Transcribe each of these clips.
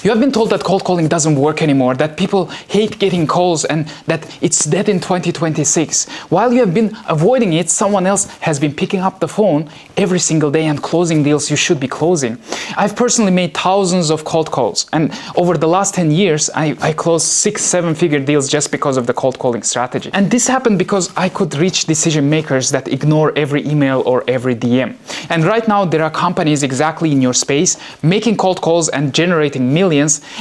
You have been told that cold calling doesn't work anymore, that people hate getting calls and that it's dead in 2026. While you have been avoiding it, someone else has been picking up the phone every single day and closing deals you should be closing. I've personally made thousands of cold calls, and over the last 10 years, I closed 6-7-figure deals just because of the cold calling strategy. And this happened because I could reach decision makers that ignore every email or every DM. And right now, there are companies exactly in your space making cold calls and generating millions,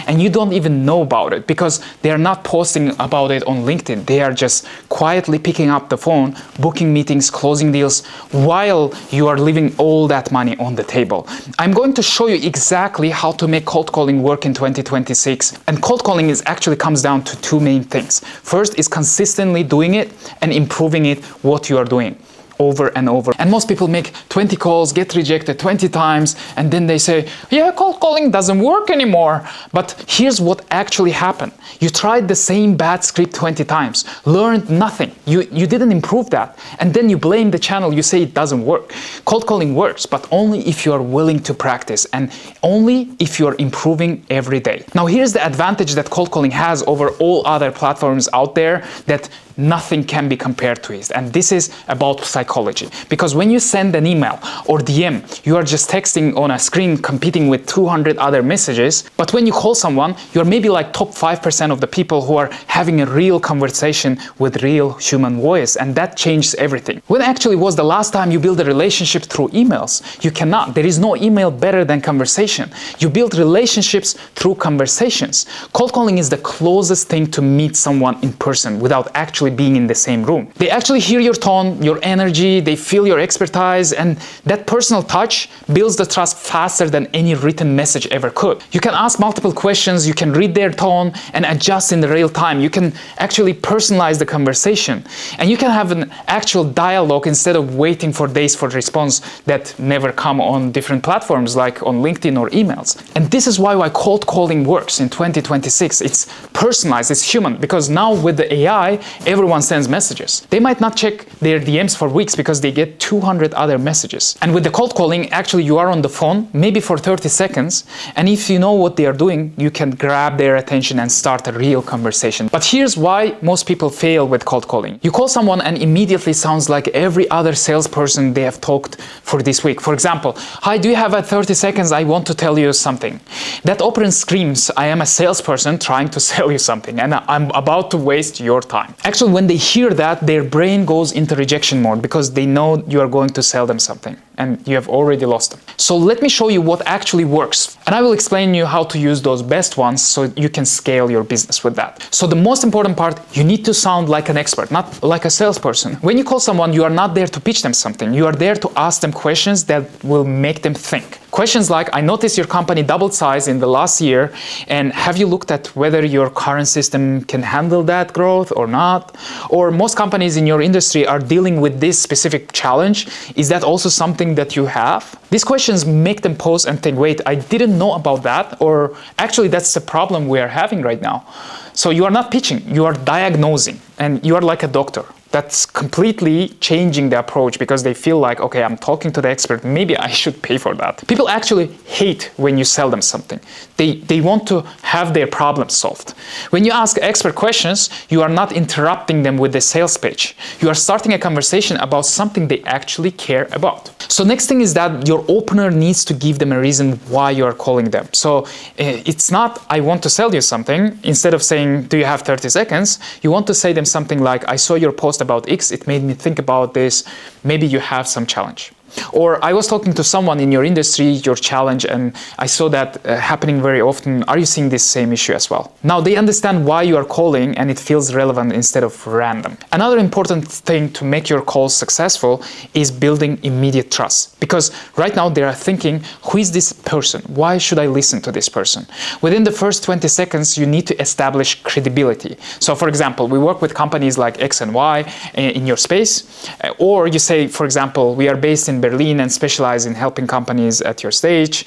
and you don't even know about it because they are not posting about it on LinkedIn. They are just quietly picking up the phone, booking meetings, closing deals, while you are leaving all that money on the table. I'm going to show you exactly how to make cold calling work in 2026. And cold calling actually comes down to two main things. First is consistently doing it and improving it, what you are doing, over and over. And most people make 20 calls, get rejected 20 times, and then they say, yeah, cold calling doesn't work anymore. But here's what actually happened. You tried the same bad script 20 times, learned nothing. You didn't improve that. And then you blame the channel, you say it doesn't work. Cold calling works, but only if you are willing to practice and only if you are improving every day. Now, here's the advantage that cold calling has over all other platforms out there that nothing can be compared to it. And this is about psychology. Because when you send an email or DM, you are just texting on a screen competing with 200 other messages. But when you call someone, you're maybe like top 5% of the people who are having a real conversation with real human voice. And that changes everything. When actually was the last time you built a relationship through emails? You cannot. There is no email better than conversation. You build relationships through conversations. Cold calling is the closest thing to meet someone in person without actually being in the same room. They actually hear your tone, your energy, they feel your expertise, and that personal touch builds the trust faster than any written message ever could. You can ask multiple questions, you can read their tone and adjust in the real time. You can actually personalize the conversation, and you can have an actual dialogue instead of waiting for days for response that never come on different platforms like on LinkedIn or emails. And this is why cold calling works in 2026. It's personalized, it's human, because now with the AI, everyone sends messages. They might not check their DMs for weeks because they get 200 other messages. And with the cold calling, actually you are on the phone, maybe for 30 seconds, and if you know what they are doing, you can grab their attention and start a real conversation. But here's why most people fail with cold calling. You call someone and immediately sounds like every other salesperson they have talked for this week. For example, hi, do you have 30 seconds? I want to tell you something. That operation screams, I am a salesperson trying to sell you something, and I'm about to waste your time. Actually, when they hear that, their brain goes into rejection mode because they know you are going to sell them something and you have already lost them. So let me show you what actually works. And I will explain you how to use those best ones so you can scale your business with that. So the most important part, you need to sound like an expert, not like a salesperson. When you call someone, you are not there to pitch them something. You are there to ask them questions that will make them think. Questions like, I noticed your company doubled size in the last year, and have you looked at whether your current system can handle that growth or not? Or most companies in your industry are dealing with this specific challenge. Is that also something that you have? These questions make them pause and think, wait, I didn't know about that, or actually that's the problem we are having right now. So you are not pitching, you are diagnosing, and you are like a doctor. That's completely changing the approach because they feel like, okay, I'm talking to the expert, maybe I should pay for that. People actually hate when you sell them something. They want to have their problem solved. When you ask expert questions, you are not interrupting them with the sales pitch. You are starting a conversation about something they actually care about. So next thing is that your opener needs to give them a reason why you are calling them. So it's not, I want to sell you something. Instead of saying, do you have 30 seconds? You want to say them something like, I saw your post about X, it made me think about this, maybe you have some challenge. Or I was talking to someone in your industry, your challenge, and I saw that happening very often. Are you seeing this same issue as well? Now they understand why you are calling and it feels relevant instead of random. Another important thing to make your calls successful is building immediate trust. Because right now they are thinking, who is this person? Why should I listen to this person? Within the first 20 seconds, you need to establish credibility. So for example, we work with companies like X and Y in your space. Or you say, for example, we are based in Berlin and specialize in helping companies at your stage.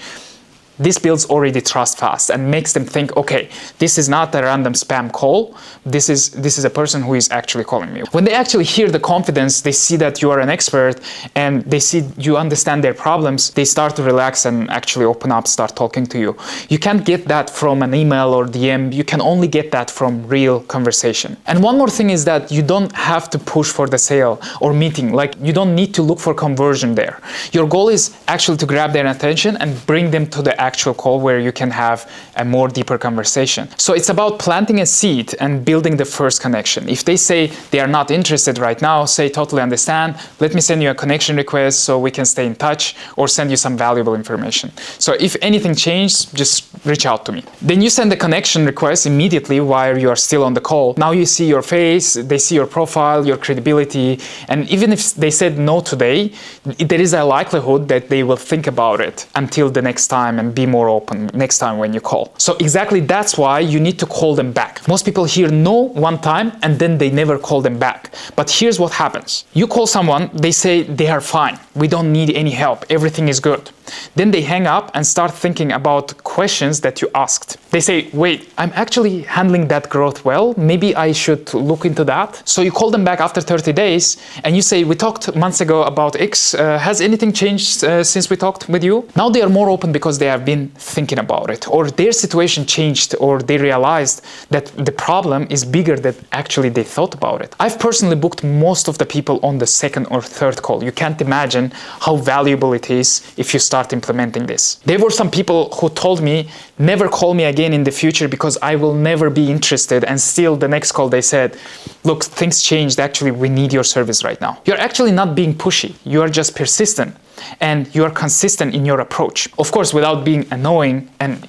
this builds already trust fast and makes them think, okay, this is not a random spam call. This is a person who is actually calling me. When they actually hear the confidence, they see that you are an expert and they see you understand their problems, they start to relax and actually open up, start talking to you. You can't get that from an email or DM. You can only get that from real conversation. And one more thing is that you don't have to push for the sale or meeting. Like, you don't need to look for conversion there. Your goal is actually to grab their attention and bring them to the actual call where you can have a more deeper conversation. So it's about planting a seed and building the first connection. If they say they are not interested right now, say, totally understand. Let me send you a connection request so we can stay in touch, or send you some valuable information. So if anything changes, just reach out to me. Then you send the connection request immediately while you are still on the call. Now you see your face, they see your profile, your credibility, and even if they said no today, there is a likelihood that they will think about it until the next time and be more open next time when you call. So exactly that's why you need to call them back. Most people hear no one time and then they never call them back. But here's what happens. You call someone, they say they are fine. We don't need any help. Everything is good. Then they hang up and start thinking about questions that you asked. They say, wait, I'm actually handling that growth well. Maybe I should look into that. So you call them back after 30 days and you say, we talked months ago about X. Has anything changed since we talked with you? Now they are more open because they have been thinking about it, or their situation changed, or they realized that the problem is bigger than actually they thought about it. I've personally booked most of the people on the second or third call. You can't imagine how valuable it is if you start implementing this. There were some people who told me, never call me again in the future because I will never be interested. And still the next call they said, look, things changed. Actually, we need your service right now. You're actually not being pushy. You are just persistent and you are consistent in your approach. Of course, without being annoying and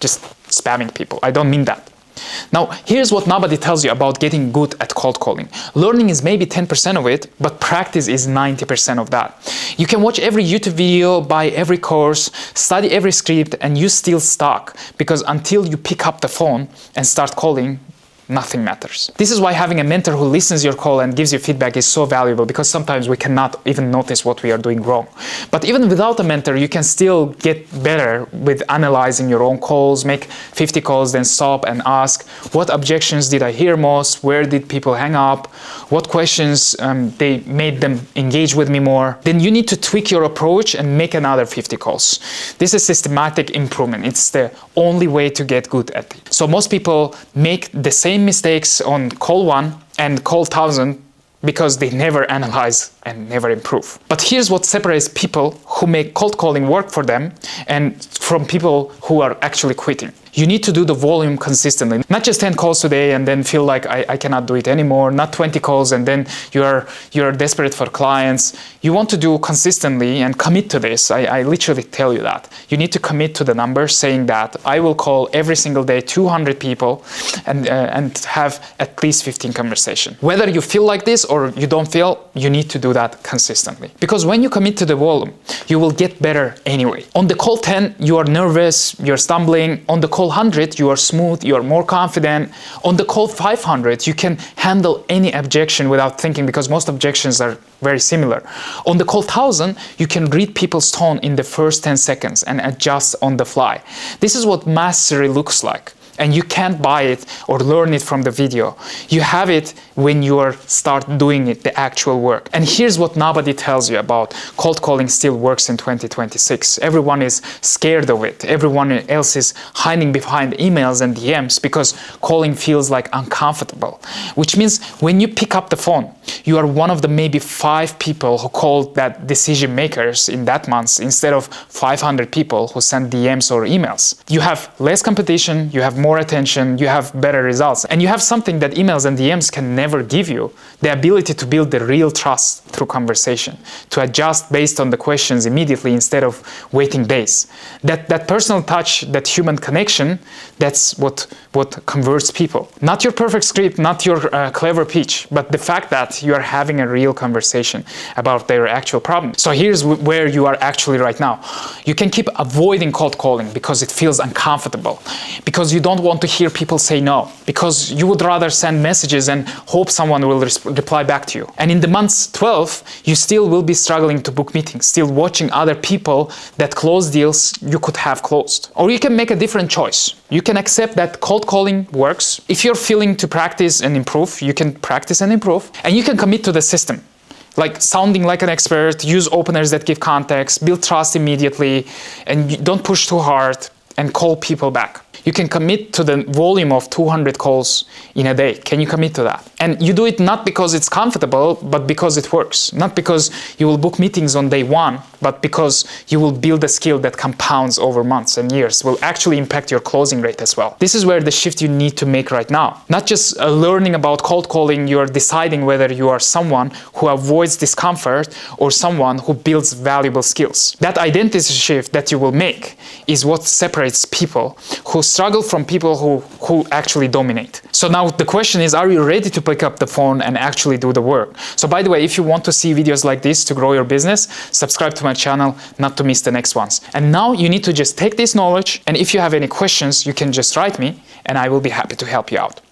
just spamming people. I don't mean that. Now, here's what nobody tells you about getting good at cold calling. Learning is maybe 10% of it, but practice is 90% of that. You can watch every YouTube video, buy every course, study every script, and you still stuck, because until you pick up the phone and start calling, nothing matters. This is why having a mentor who listens to your call and gives you feedback is so valuable, because sometimes we cannot even notice what we are doing wrong. But even without a mentor, you can still get better with analyzing your own calls, make 50 calls, then stop and ask, what objections did I hear most? Where did people hang up? What questions they made them engage with me more? Then you need to tweak your approach and make another 50 calls. This is systematic improvement. It's the only way to get good at it. So most people make the same mistakes on call 1 and call 1000 because they never analyze and never improve. But here's what separates people who make cold calling work for them and from people who are actually quitting. You need to do the volume consistently. Not just 10 calls today and then feel like I cannot do it anymore. Not 20 calls and then you're desperate for clients. You want to do consistently and commit to this. I literally tell you that. You need to commit to the number, saying that I will call every single day 200 people and have at least 15 conversations. Whether you feel like this or you don't feel, you need to do that consistently. Because when you commit to the volume, you will get better anyway. On the call 10, you are nervous, you're stumbling. On the call 100, you are smooth, you are more confident. On the call 500, you can handle any objection without thinking, because most objections are very similar. On the call 1000, you can read people's tone in the first 10 seconds and adjust on the fly. This is what mastery looks like. And you can't buy it or learn it from the video. You have it when you start doing it, the actual work. And here's what nobody tells you about cold calling still works in 2026. Everyone is scared of it. Everyone else is hiding behind emails and DMs because calling feels like uncomfortable. Which means when you pick up the phone, you are one of the maybe 5 people who called that decision makers in that month instead of 500 people who send DMs or emails. You have less competition, you have more attention, you have better results, and you have something that emails and DMs can never give you: the ability to build the real trust through conversation, to adjust based on the questions immediately instead of waiting days. That personal touch, that human connection, that's what converts people. Not your perfect script, not your clever pitch, but the fact that you are having a real conversation about their actual problem. So here's where you are actually right now. You can keep avoiding cold calling because it feels uncomfortable, because you don't don't want to hear people say no, because you would rather send messages and hope someone will reply back to you. And in the months 12, you still will be struggling to book meetings, still watching other people that close deals you could have closed. Or you can make a different choice. You can accept that cold calling works. If you're feeling to practice and improve, you can practice and improve. And you can commit to the system, like sounding like an expert, use openers that give context, build trust immediately, and don't push too hard, and call people back. You can commit to the volume of 200 calls in a day. Can you commit to that? And you do it not because it's comfortable, but because it works. Not because you will book meetings on day one, but because you will build a skill that compounds over months and years, will actually impact your closing rate as well. This is where the shift you need to make right now. Not just learning about cold calling, you are deciding whether you are someone who avoids discomfort or someone who builds valuable skills. That identity shift that you will make is what separates people who struggle from people who actually dominate. So now the question is, are you ready to pick up the phone and actually do the work? So by the way, if you want to see videos like this to grow your business, subscribe to my channel not to miss the next ones. And now you need to just take this knowledge, and if you have any questions, you can just write me and I will be happy to help you out.